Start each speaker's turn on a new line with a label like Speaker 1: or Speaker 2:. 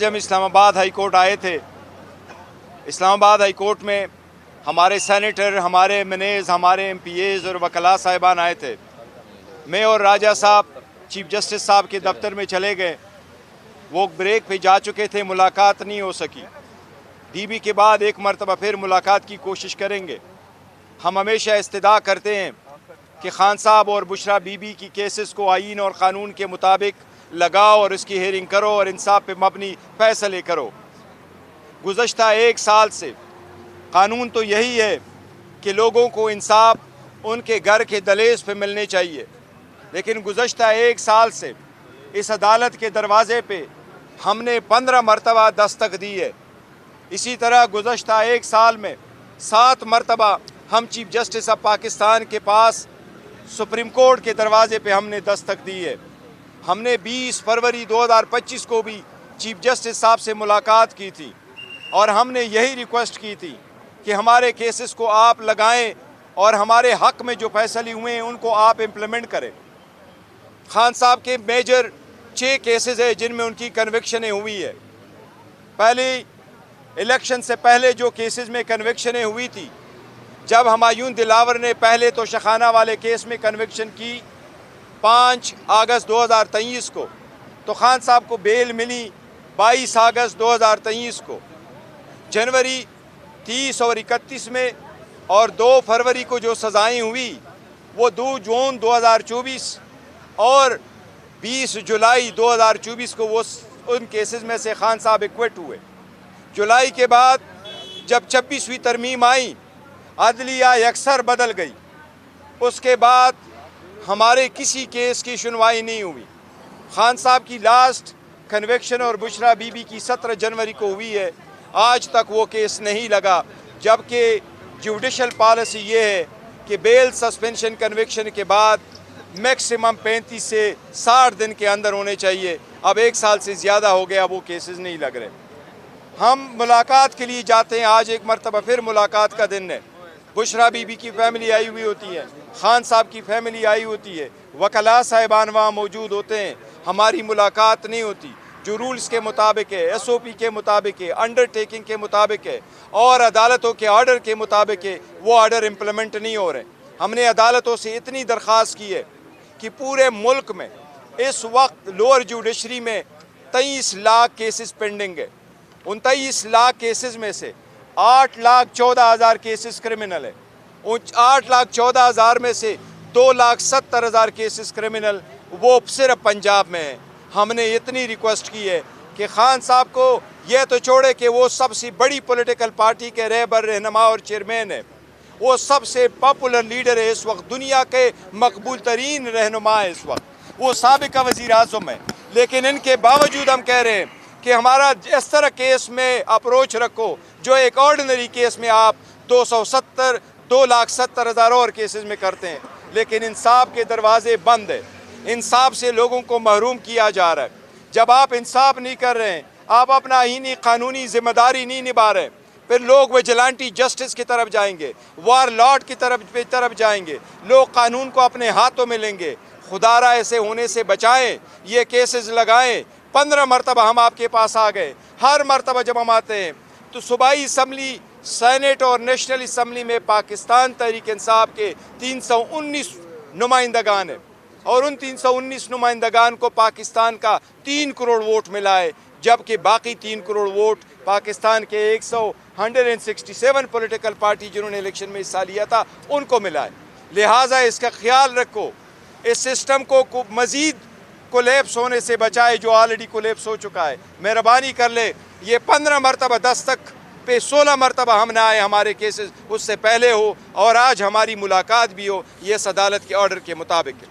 Speaker 1: آج ہم اسلام آباد ہائی کورٹ آئے تھے۔ اسلام آباد ہائی کورٹ میں ہمارے سینیٹر، ہمارے ایم این ایز، ہمارے ایم پی ایز اور وکلاء صاحبان آئے تھے۔ میں اور راجہ صاحب چیف جسٹس صاحب کے دفتر میں چلے گئے۔ وہ بریک پہ جا چکے تھے، ملاقات نہیں ہو سکی۔ ڈی بی کے بعد ایک مرتبہ پھر ملاقات کی کوشش کریں گے۔ ہم ہمیشہ استدعا کرتے ہیں کہ خان صاحب اور بشرا بی بی کی کیسز کو آئین اور قانون کے مطابق لگاؤ اور اس کی ہیئرنگ کرو اور انصاف پہ مبنی فیصلے کرو۔ گزشتہ ایک سال سے قانون تو یہی ہے کہ لوگوں کو انصاف ان کے گھر کے دہلیز پہ ملنے چاہیے، لیکن گزشتہ ایک سال سے اس عدالت کے دروازے پہ ہم نے 15 مرتبہ دستک دی ہے۔ اسی طرح گزشتہ ایک سال میں 7 مرتبہ ہم چیف جسٹس آف پاکستان کے پاس سپریم کورٹ کے دروازے پہ ہم نے دستک دی ہے۔ ہم نے 20 فروری 2025 کو بھی چیف جسٹس صاحب سے ملاقات کی تھی اور ہم نے یہی ریکویسٹ کی تھی کہ ہمارے کیسز کو آپ لگائیں اور ہمارے حق میں جو فیصلے ہوئے ہیں ان کو آپ امپلیمنٹ کریں۔ خان صاحب کے میجر 6 کیسز ہیں جن میں ان کی کنوکشنیں ہوئی ہے۔ پہلی الیکشن سے پہلے جو کیسز میں کنوکشنیں ہوئی تھی، جب ہمایون دلاور نے پہلے تو شخانہ والے کیس میں کنوکشن کی 5 اگست 2023 کو، تو خان صاحب کو بیل ملی 22 اگست 2023 کو۔ جنوری 30 اور 31 میں اور 2 فروری کو جو سزائیں ہوئی وہ 2 جون 2024 اور 20 جولائی 2024 کو وہ ان کیسز میں سے خان صاحب ایکوٹ ہوئے۔ جولائی کے بعد جب 26ویں ترمیم آئی، عدلیہ یکسر بدل گئی۔ اس کے بعد ہمارے کسی کیس کی سنوائی نہیں ہوئی۔ خان صاحب کی لاسٹ کنوکشن اور بشرا بی بی کی 17 جنوری کو ہوئی ہے۔ آج تک وہ کیس نہیں لگا، جبکہ جوڈیشل پالیسی یہ ہے کہ بیل سسپینشن کنوکشن کے بعد میکسیمم 35 سے 60 دن کے اندر ہونے چاہیے۔ اب 1 سال سے زیادہ ہو گیا، وہ کیسز نہیں لگ رہے۔ ہم ملاقات کے لیے جاتے ہیں، آج ایک مرتبہ پھر ملاقات کا دن ہے۔ بشرا بی بی کی فیملی آئی ہوئی ہوتی ہے، خان صاحب کی فیملی آئی ہوتی ہے، وکلاء صاحبان وہاں موجود ہوتے ہیں۔ ہماری ملاقات نہیں ہوتی، جو رولز کے مطابق ہے، ایس او پی کے مطابق ہے، انڈر ٹیکنگ کے مطابق ہے اور عدالتوں کے آرڈر کے مطابق ہے، وہ آرڈر امپلیمنٹ نہیں ہو رہے۔ ہم نے عدالتوں سے اتنی درخواست کی ہے کہ پورے ملک میں اس وقت لوور جوڈیشری میں 23 لاکھ کیسز پینڈنگ ہے۔ 29 لاکھ کیسز میں سے 8,14,000 کیسز کرمنل ہے۔ 8,14,000 میں سے 2,70,000 کیسز کرمنل وہ صرف پنجاب میں ہیں۔ ہم نے اتنی ریکویسٹ کی ہے کہ خان صاحب کو یہ تو چھوڑے کہ وہ سب سے بڑی پولیٹیکل پارٹی کے رہبر، رہنما اور چیئرمین ہے، وہ سب سے پاپولر لیڈر ہے، اس وقت دنیا کے مقبول ترین رہنما ہے، اس وقت وہ سابقہ وزیر اعظم ہے، لیکن ان کے باوجود ہم کہہ رہے ہیں کہ ہمارا اس طرح کیس میں اپروچ رکھو جو ایک آرڈنری کیس میں آپ 2,70,000 اور کیسز میں کرتے ہیں، لیکن انصاف کے دروازے بند ہیں۔ انصاف سے لوگوں کو محروم کیا جا رہا ہے۔ جب آپ انصاف نہیں کر رہے ہیں، آپ اپنا آئینی قانونی ذمہ داری نہیں نبھا رہے، پھر لوگ ویجیلانٹی جسٹس کی طرف جائیں گے، وار لارڈ کی طرف جائیں گے، لوگ قانون کو اپنے ہاتھوں میں لیں گے۔ خدا را ایسے ہونے سے بچائیں، یہ کیسز لگائیں۔ 15 مرتبہ ہم آپ کے پاس آ گئے۔ ہر مرتبہ جب ہم آتے ہیں تو صوبائی اسمبلی، سینیٹ اور نیشنل اسمبلی میں پاکستان تحریک انصاف کے 319 نمائندگان ہیں، اور ان 319 نمائندگان کو پاکستان کا 3 کروڑ ووٹ ملا ہے، جبکہ باقی 3 کروڑ ووٹ پاکستان کے 167 پولیٹیکل پارٹی جنہوں نے الیکشن میں حصہ لیا تھا ان کو ملا ہے۔ لہٰذا اس کا خیال رکھو، اس سسٹم کو مزید کولیپس ہونے سے بچائے جو آلریڈی کولیپس ہو چکا ہے۔ مہربانی کر لے، یہ 15 مرتبہ دستک پہ 16 مرتبہ ہم نہ آئے، ہمارے کیسز اس سے پہلے ہو اور آج ہماری ملاقات بھی ہو، یہ اس عدالت کے آرڈر کے مطابق ہے۔